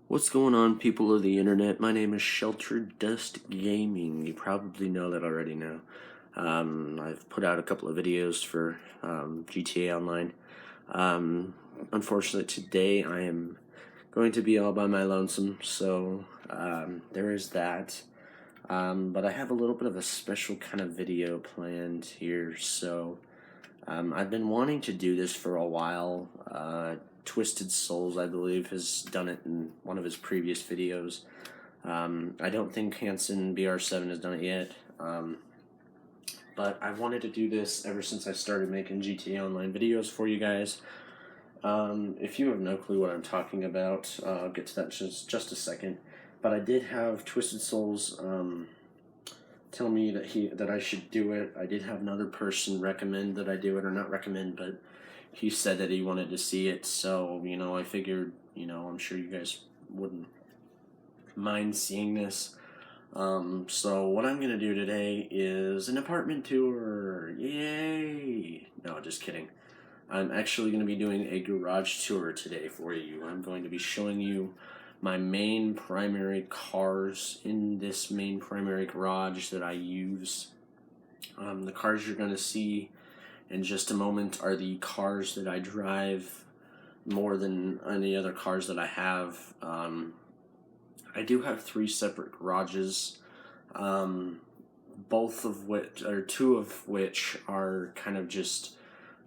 What's going on, people of the internet? My name is Sheltered Dust Gaming. You probably know that already now. I've put out a couple of videos for GTA Online. Um, Unfortunately, today I am going to be all by my lonesome, so there is that. But I have a little bit of a special kind of video planned here, so I've been wanting to do this for a while. Twisted Souls, I believe, has done it in one of his previous videos. I don't think Hanson BR7 has done it yet. But I wanted to do this ever since I started making GTA Online videos for you guys. If you have no clue what I'm talking about, I'll get to that in just a second. But I did have Twisted Souls tell me that I should do it. I did have another person recommend that I do it, or not recommend, but he said that he wanted to see it. So I figured, I'm sure you guys wouldn't mind seeing this. So what I'm gonna do today is an apartment tour. Yay! No, just kidding. I'm actually going to be doing a garage tour today for you. I'm going to be showing you my main primary cars in this main primary garage that I use. The cars you're going to see in just a moment are the cars that I drive more than any other cars that I have. I do have three separate garages, both of which, or two of which, are kind of just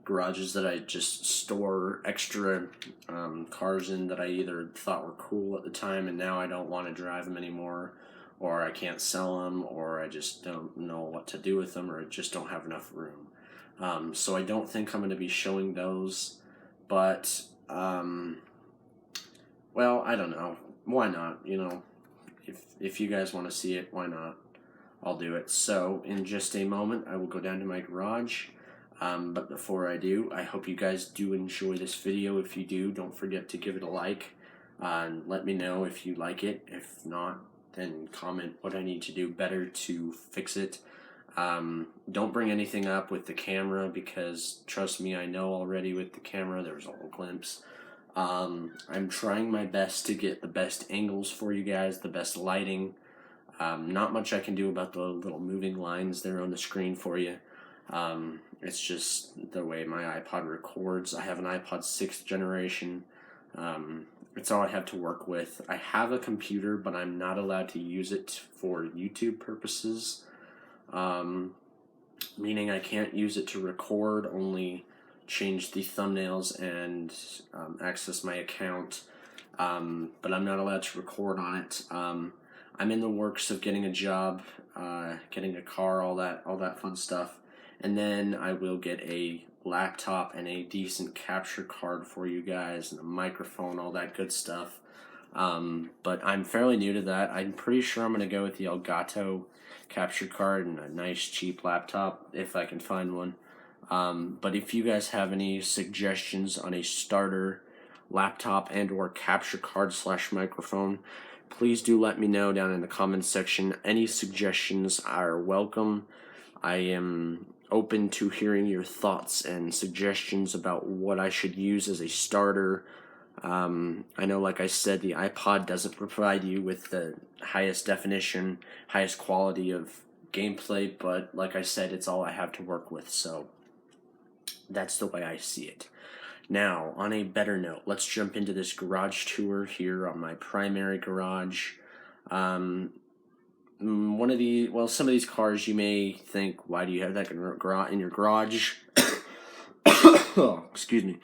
garages that I just store extra cars in that I either thought were cool at the time and now I don't want to drive them anymore, or I can't sell them, or I just don't know what to do with them, or I just don't have enough room. So I don't think I'm going to be showing those, but well, I don't know. Why not? If you guys want to see it, why not? I'll do it. So in just a moment, I will go down to my garage. But before I do, I hope you guys do enjoy this video. If you do, don't forget to give it a like. And let me know if you like it. If not, then comment what I need to do better to fix it. Don't bring anything up with the camera because, trust me, I know already with the camera there was a little glimpse. I'm trying my best to get the best angles for you guys, the best lighting. Not much I can do about the little moving lines there on the screen for you. It's just the way my iPod records. I have an iPod 6th generation. It's all I have to work with. I have a computer, but I'm not allowed to use it for YouTube purposes. Meaning I can't use it to record, only change the thumbnails and access my account. But I'm not allowed to record on it. I'm in the works of getting a job, getting a car, all that fun stuff. And then I will get a laptop and a decent capture card for you guys, and a microphone, all that good stuff. But I'm fairly new to that. I'm pretty sure I'm going to go with the Elgato capture card and a nice cheap laptop if I can find one. But if you guys have any suggestions on a starter laptop and or capture card / microphone, please do let me know down in the comments section. Any suggestions are welcome. I am open to hearing your thoughts and suggestions about what I should use as a starter. I know, like I said, the iPod doesn't provide you with the highest definition, highest quality of gameplay, but like I said, it's all I have to work with, so that's the way I see it. Now, on a better note, let's jump into this garage tour here on my primary garage. Some of these cars you may think, why do you have that in your garage? Oh, excuse me.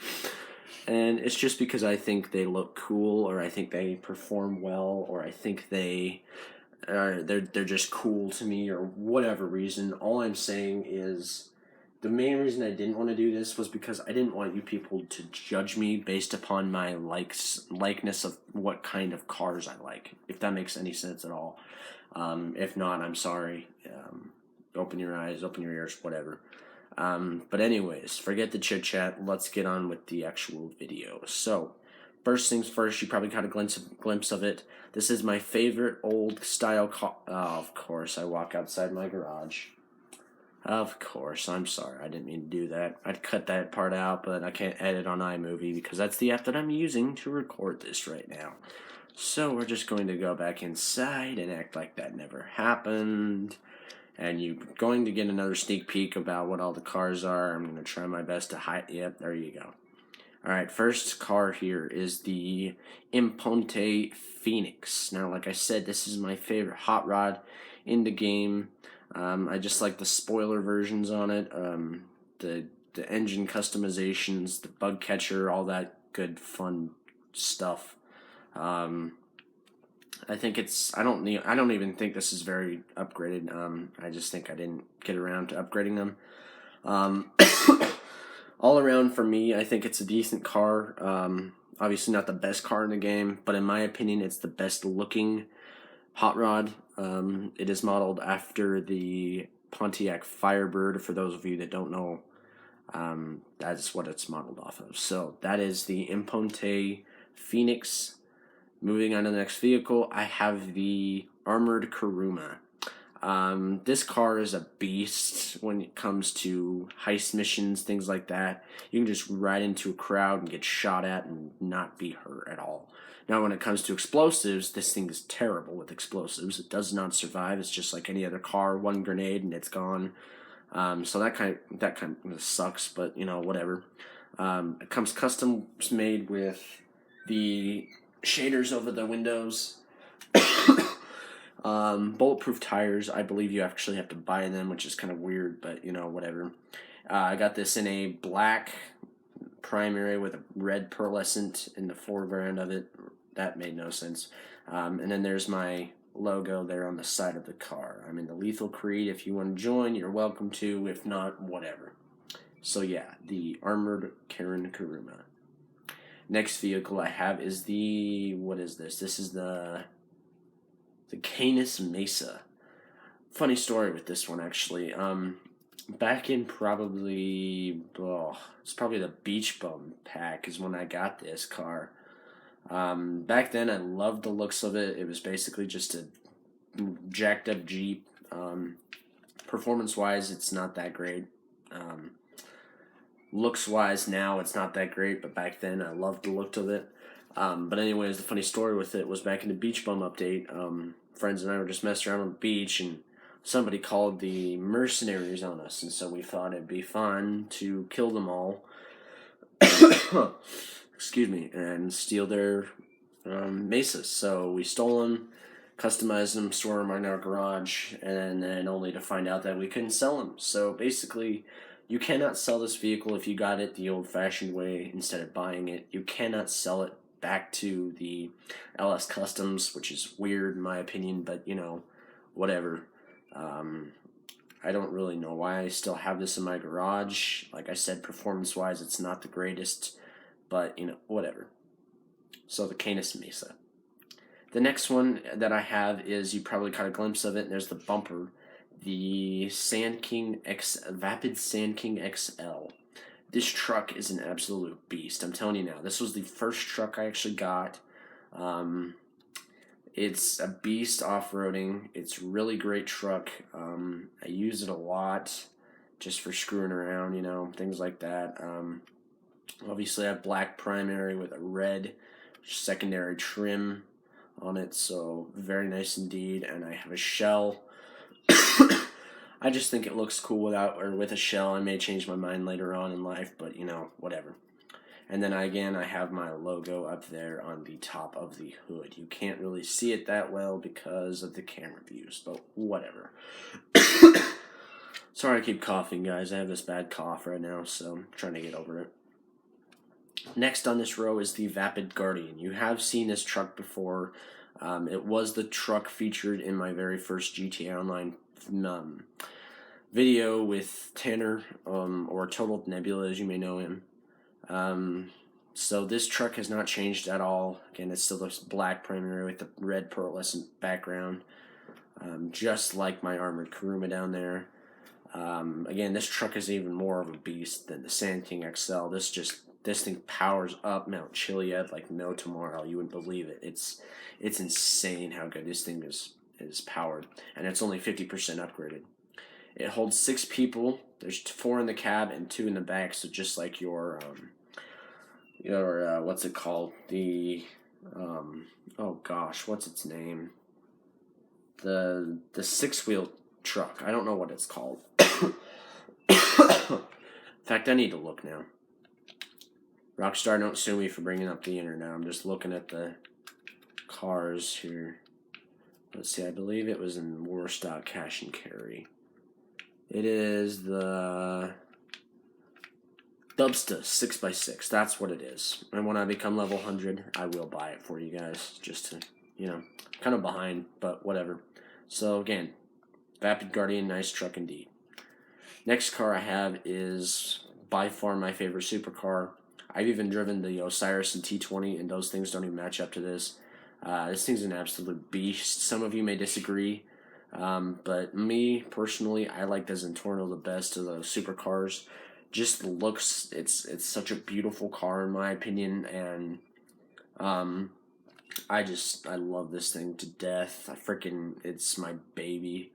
And it's just because I think they look cool, or I think they perform well, or I think they're just cool to me, or whatever reason. All I'm saying is, the main reason I didn't want to do this was because I didn't want you people to judge me based upon my likeness of what kind of cars I like, if that makes any sense at all. If not, I'm sorry. Open your eyes, open your ears, whatever. But anyways, forget the chit chat. Let's get on with the actual video. So, first things first, you probably got a glimpse of it. This is my favorite old style car. Oh, of course, I walk outside my garage. Of course, I'm sorry. I didn't mean to do that. I'd cut that part out, but I can't edit on iMovie because that's the app that I'm using to record this right now. So we're just going to go back inside and act like that never happened. And you're going to get another sneak peek about what all the cars are. I'm going to try my best to hide. Yep, there you go. Alright, first car here is the Imponte Phoenix. Now, like I said, this is my favorite hot rod in the game. I just like the spoiler versions on it, the engine customizations, the bug catcher, all that good fun stuff. I think I don't even think this is very upgraded. I just think I didn't get around to upgrading them. All around for me, I think it's a decent car. Obviously not the best car in the game, but in my opinion, it's the best looking hot rod. It is modeled after the Pontiac Firebird. For those of you that don't know, that's what it's modeled off of. So that is the Imponte Phoenix. Moving on to the next vehicle, I have the Armored Kuruma. This car is a beast when it comes to heist missions, things like that. You can just ride into a crowd and get shot at and not be hurt at all. Now, when it comes to explosives, this thing is terrible with explosives. It does not survive. It's just like any other car, one grenade and it's gone. So that kind of sucks, but you know, whatever. It comes custom made with the shaders over the windows. Bulletproof tires, I believe you actually have to buy them, which is kind of weird, but you know, whatever. I got this in a black primary with a red pearlescent in the foreground of it. That made no sense. And then there's my logo there on the side of the car. I'm in the Lethal Creed. If you want to join, you're welcome to. If not, whatever. So yeah, the Armored Karen Kuruma. Next vehicle I have is what is this? This is the Canis Mesa. Funny story with this one, actually. Back in it's probably the Beach Bum pack is when I got this car. Back then I loved the looks of it. It was basically just a jacked up Jeep. Performance wise, it's not that great. Looks wise now it's not that great, but back then I loved the look of it. But anyways, the funny story with it was back in the Beach Bum update, friends and I were just messing around on the beach and somebody called the mercenaries on us, and so we thought it'd be fun to kill them all. Excuse me, and steal their mesas. So we stole them, customized them, store them in our garage, and then only to find out that we couldn't sell them. So basically, you cannot sell this vehicle if you got it the old-fashioned way instead of buying it. You cannot sell it back to the LS Customs, which is weird in my opinion, but you know, whatever. I don't really know why I still have this in my garage. Like I said, performance-wise, it's not the greatest, but you know, whatever. So the Canis Mesa. The next one that I have is, you probably caught a glimpse of it, and there's the bumper, the Vapid Sand King XL. This truck is an absolute beast. I'm telling you now. This was the first truck I actually got. It's a beast off-roading. It's a really great truck. I use it a lot just for screwing around, you know, things like that. Obviously, I have black primary with a red secondary trim on it, so very nice indeed. And I have a shell. I just think it looks cool without or with a shell. I may change my mind later on in life, but you know, whatever. And then I have my logo up there on the top of the hood. You can't really see it that well because of the camera views, but whatever. Sorry I keep coughing, guys. I have this bad cough right now, so I'm trying to get over it. Next on this row is the Vapid Guardian. You have seen this truck before. It was the truck featured in my very first GTA Online video with Tanner, or Total Nebula as you may know him. So this truck has not changed at all. Again, it's still this black primary with the red pearlescent background, just like my Armored Kuruma down there. Again, this truck is even more of a beast than the Sand King XL. This thing powers up Mount Chiliad like no tomorrow. You wouldn't believe it. It's insane how good this thing is powered, and it's only 50% upgraded. It holds 6 people. There's 4 in the cab and 2 in the back. So just like your what's it called? The Oh gosh, what's its name? The 6-wheel truck. I don't know what it's called. In fact, I need to look now. Rockstar, don't sue me for bringing up the internet. I'm just looking at the cars here. Let's see, I believe it was in Warstock Cash and Carry. It is the Dubsta 6x6. That's what it is. And when I become level 100, I will buy it for you guys. Just to, kind of behind, but whatever. So again, Vapid Guardian, nice truck indeed. Next car I have is by far my favorite supercar. I've even driven the Osiris and T20, and those things don't even match up to this. This thing's an absolute beast. Some of you may disagree, but me, personally, I like the Zentorno the best of the supercars. Just the looks, it's such a beautiful car in my opinion, and I love this thing to death. It's my baby.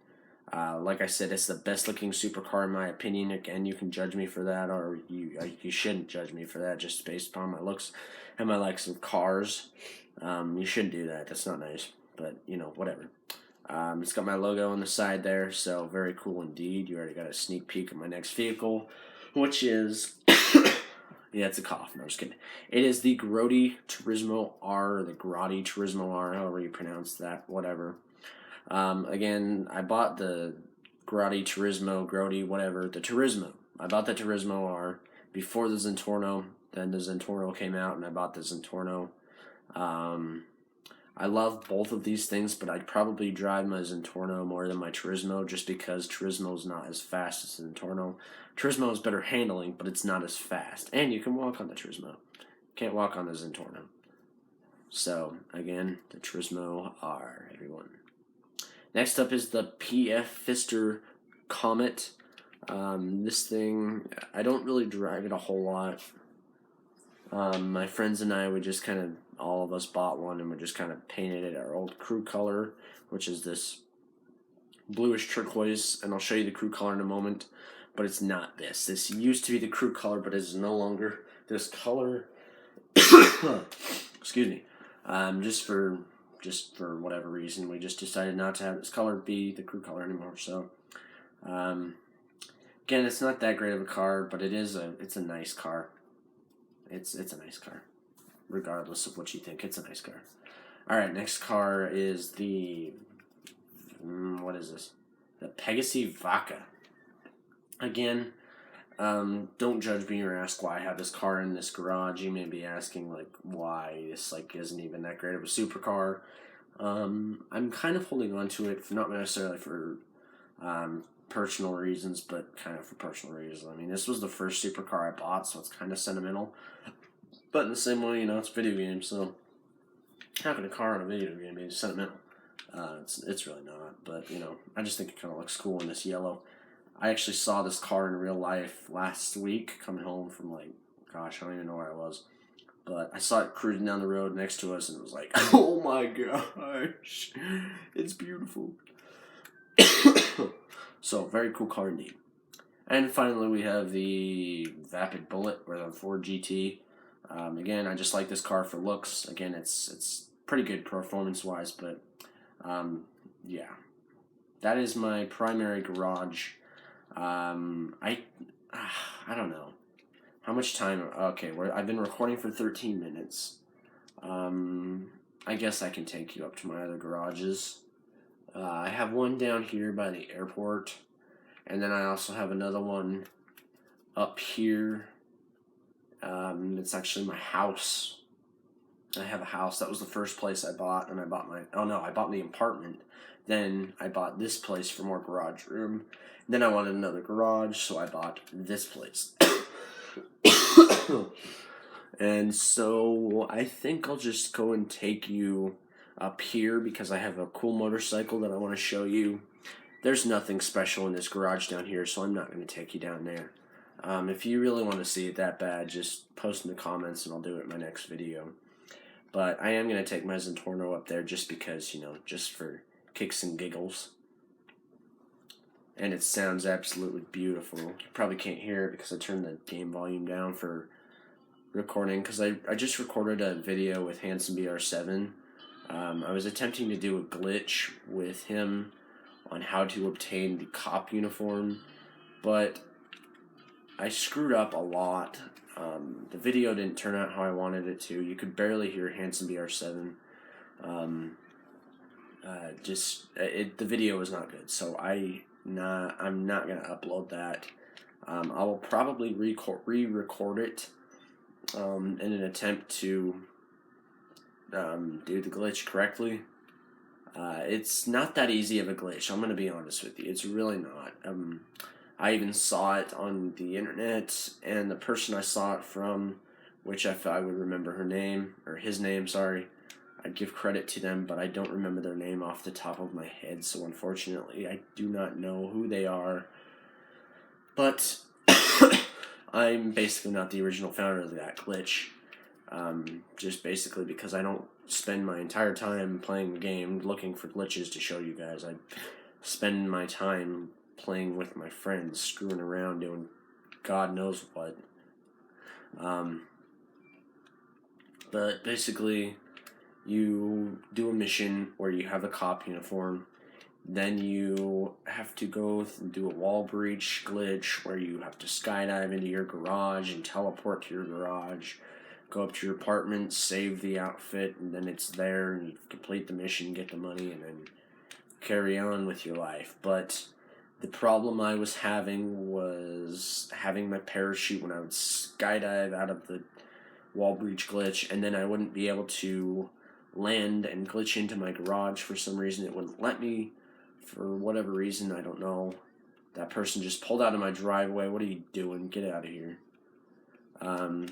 Like I said, it's the best looking supercar in my opinion. Again, you can judge me for that, or you shouldn't judge me for that just based upon my looks and my likes of cars. You shouldn't do that. That's not nice. But whatever. It's got my logo on the side there, so very cool indeed. You already got a sneak peek of my next vehicle, which is yeah, it's a cough. No, I'm just kidding. It is the Grotti Turismo R, or the Grotti Turismo R, however you pronounce that, whatever. Again, I bought the Grotti, whatever, the Turismo. I bought the Turismo R before the Zentorno. Then the Zentorno came out, and I bought the Zentorno. I love both of these things, but I'd probably drive my Zentorno more than my Turismo, just because Turismo is not as fast as the Zentorno. Turismo has better handling, but it's not as fast. And you can walk on the Turismo. Can't walk on the Zentorno. So, again, the Turismo R, everyone. Next up is the PF Pfister Comet. This thing, I don't really drive it a whole lot. My friends and I, all of us bought one, and we just kind of painted it our old crew color, which is this bluish turquoise, and I'll show you the crew color in a moment, but it's not this. This used to be the crew color, but it is no longer this color. Excuse me. Just for whatever reason, we just decided not to have this color be the crew color anymore. So, again, it's not that great of a car, but it's a nice car. It's a nice car, regardless of what you think. It's a nice car. All right, next car is the what is this? The Pegassi Vaca. Again, don't judge me or ask why I have this car in this garage. You may be asking why this isn't even that great of a supercar. I'm kind of holding on to it, not necessarily for personal reasons, but kind of for personal reasons. I mean, this was the first supercar I bought, so it's kind of sentimental. But in the same way, it's a video game, so having a car on a video game is sentimental. It's really not, but I just think it kind of looks cool in this yellow. I actually saw this car in real life last week, coming home from I don't even know where I was. But I saw it cruising down the road next to us, and it was like, oh my gosh, it's beautiful. So, very cool car indeed. And finally, we have the Vapid Bullet, or the Ford GT. Again, I just like this car for looks. Again, it's pretty good performance-wise, but yeah. That is my primary garage. I don't know. How much time? Okay, I've been recording for 13 minutes. I guess I can take you up to my other garages. I have one down here by the airport, and then I also have another one up here. It's actually my house. I have a house. That was the first place I bought, and I bought the apartment. Then I bought this place for more garage room. Then I wanted another garage, so I bought this place. And so I think I'll just go and take you up here because I have a cool motorcycle that I want to show you. There's nothing special in this garage down here, so I'm not going to take you down there. If you really want to see it that bad, just post in the comments and I'll do it in my next video. But I am going to take my Zentorno up there just because, just for kicks and giggles. And it sounds absolutely beautiful. You probably can't hear it because I turned the game volume down for recording because I just recorded a video with Handsome BR7. I was attempting to do a glitch with him on how to obtain the cop uniform, but I screwed up a lot. The video didn't turn out how I wanted it to. You could barely hear Handsome BR7. The video was not good, so I'm not gonna upload that. I will probably re-record it in an attempt to do the glitch correctly. It's not that easy of a glitch. I'm going to be honest with you. It's really not. I even saw it on the internet, and the person I saw it from, which if I would remember her name, or his name, sorry, I'd give credit to them, but I don't remember their name off the top of my head, so unfortunately I do not know who they are. But I'm basically not the original founder of that glitch. Just basically because I don't spend my entire time playing the game looking for glitches to show you guys. I spend my time playing with my friends, screwing around, doing God knows what. But basically, you do a mission where you have a cop uniform. Then you have to go and do a wall breach glitch where you have to skydive into your garage and teleport to your garage. Go up to your apartment, save the outfit, and then it's there, and you complete the mission, get the money, and then carry on with your life. But the problem I was having was having my parachute when I would skydive out of the wall breach glitch, and then I wouldn't be able to land and glitch into my garage for some reason. It wouldn't let me, for whatever reason, I don't know. That person just pulled out of my driveway. What are you doing? Get out of here.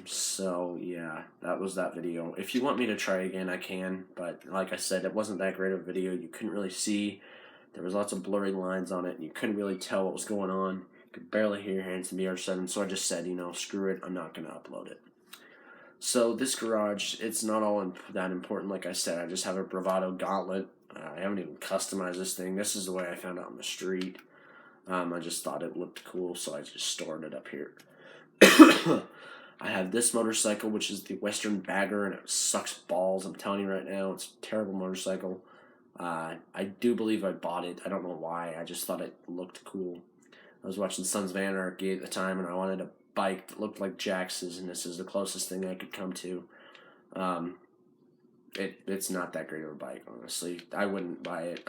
So yeah, that was that video. If you want me to try again, I can, but like I said, it wasn't that great of a video. You couldn't really see. There was lots of blurry lines on it, and you couldn't really tell what was going on. You could barely hear Handsome BR7, so I just said, screw it, I'm not going to upload it. So this garage, it's not all that important, like I said. I just have a Bravado gauntlet. I haven't even customized this thing. This is the way I found it on the street. I just thought it looked cool, so I just stored it up here. I have this motorcycle, which is the Western Bagger, and it sucks balls. I'm telling you right now, it's a terrible motorcycle. I do believe I bought it. I don't know why. I just thought it looked cool. I was watching Sons of Anarchy at the time, and I wanted a bike that looked like Jax's, and this is the closest thing I could come to. It's not that great of a bike, honestly. I wouldn't buy it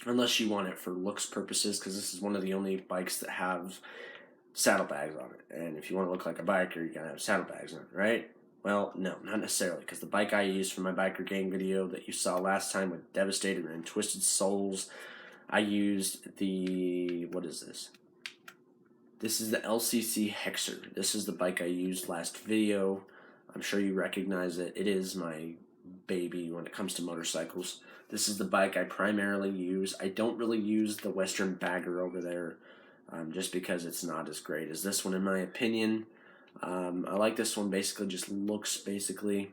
unless you want it for looks purposes, because this is one of the only bikes that have saddlebags on it. And if you want to look like a biker, you gotta have saddlebags on it, right? Well, no, not necessarily, because the bike I used for my biker gang video that you saw last time with Devastator and Twisted Souls, I used the, what is this? This is the LCC Hexer. This is the bike I used last video. I'm sure you recognize it. It is my baby when it comes to motorcycles. This is the bike I primarily use. I don't really use the Western Bagger over there, just because it's not as great as this one in my opinion. I like this one, basically just looks basically.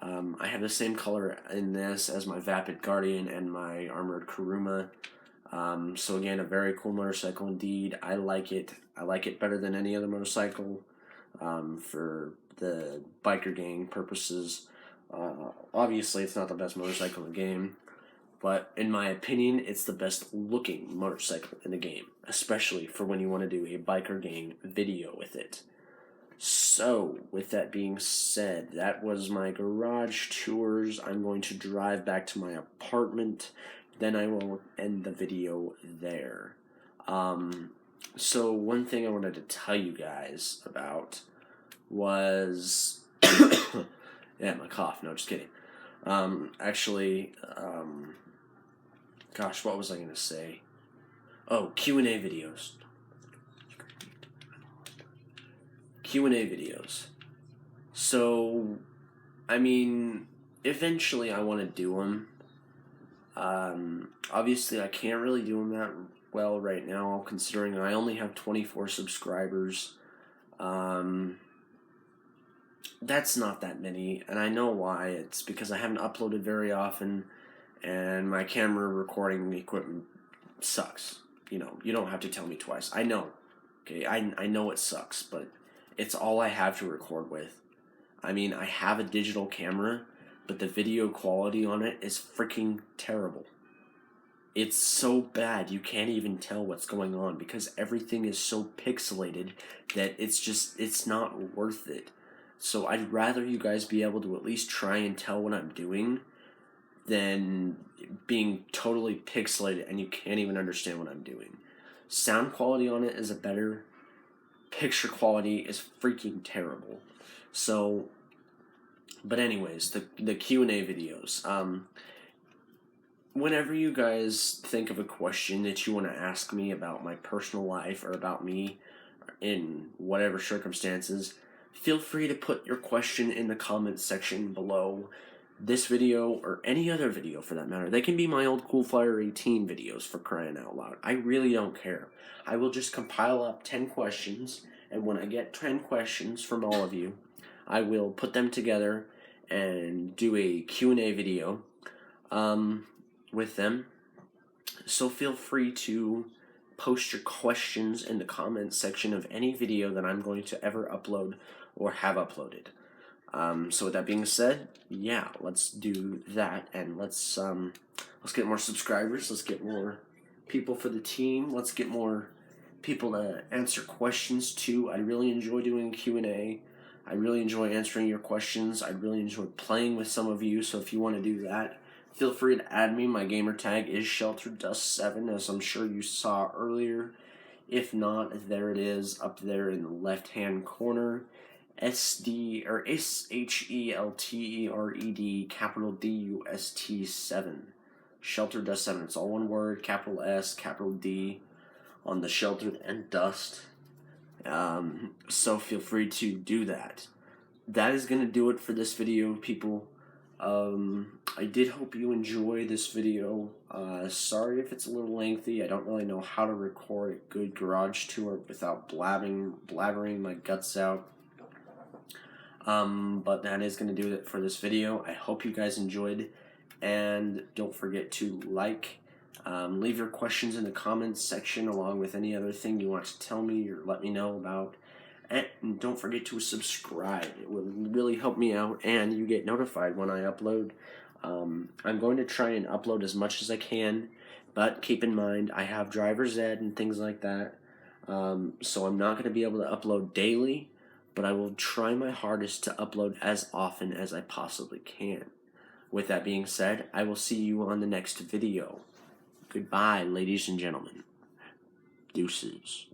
I have the same color in this as my Vapid Guardian and my Armored Kuruma. So again, a very cool motorcycle indeed. I like it. I like it better than any other motorcycle for the biker gang purposes. Obviously, it's not the best motorcycle in the game, but in my opinion, it's the best looking motorcycle in the game, especially for when you want to do a biker gang video with it. So, with that being said, that was my garage tours. I'm going to drive back to my apartment, then I will end the video there. So one thing I wanted to tell you guys about was... yeah, my cough. No, just kidding. Gosh, what was I going to say? Oh, Q&A videos. Q&A videos. So, I mean, eventually I want to do them. Obviously I can't really do them that well right now, considering I only have 24 subscribers. That's not that many, and I know why. It's because I haven't uploaded very often, and my camera recording equipment sucks. You don't have to tell me twice. I know. Okay, I know it sucks, but it's all I have to record with. I mean, I have a digital camera, but the video quality on it is freaking terrible. It's so bad you can't even tell what's going on because everything is so pixelated that it's not worth it. So I'd rather you guys be able to at least try and tell what I'm doing than being totally pixelated and you can't even understand what I'm doing. Sound quality on it is a better, picture quality is freaking terrible. So, but anyways, the Q&A videos. Whenever you guys think of a question that you want to ask me about my personal life or about me in whatever circumstances, feel free to put your question in the comments section below this video or any other video for that matter. They can be my old Cool Flyer 18 videos, for crying out loud. I really don't care. I will just compile up 10 questions, and when I get 10 questions from all of you, I will put them together and do a Q&A video with them. So feel free to post your questions in the comments section of any video that I'm going to ever upload or have uploaded. So with that being said, yeah, let's do that, and let's get more subscribers. Let's get more people for the team. Let's get more people to answer questions too. I really enjoy doing Q&A. I really enjoy answering your questions. I really enjoy playing with some of you. So if you want to do that, feel free to add me. My gamer tag is ShelterDust7, as I'm sure you saw earlier. If not, there it is up there in the left-hand corner. SD or SHELTERED capital DUST7. ShelterDust7. It's all one word, capital S, capital D on the sheltered and dust. So feel free to do that. That is going to do it for this video, people. I did hope you enjoy this video. Sorry if it's a little lengthy. I don't really know how to record a good garage tour without blabbering my guts out. But that is going to do it for this video. I hope you guys enjoyed, and don't forget to leave your questions in the comments section along with any other thing you want to tell me or let me know about. And don't forget to subscribe. It will really help me out, and you get notified when I upload. I'm going to try and upload as much as I can, but keep in mind I have driver's ed and things like that, so I'm not going to be able to upload daily, but I will try my hardest to upload as often as I possibly can. With that being said, I will see you on the next video. Goodbye, ladies and gentlemen. Deuces.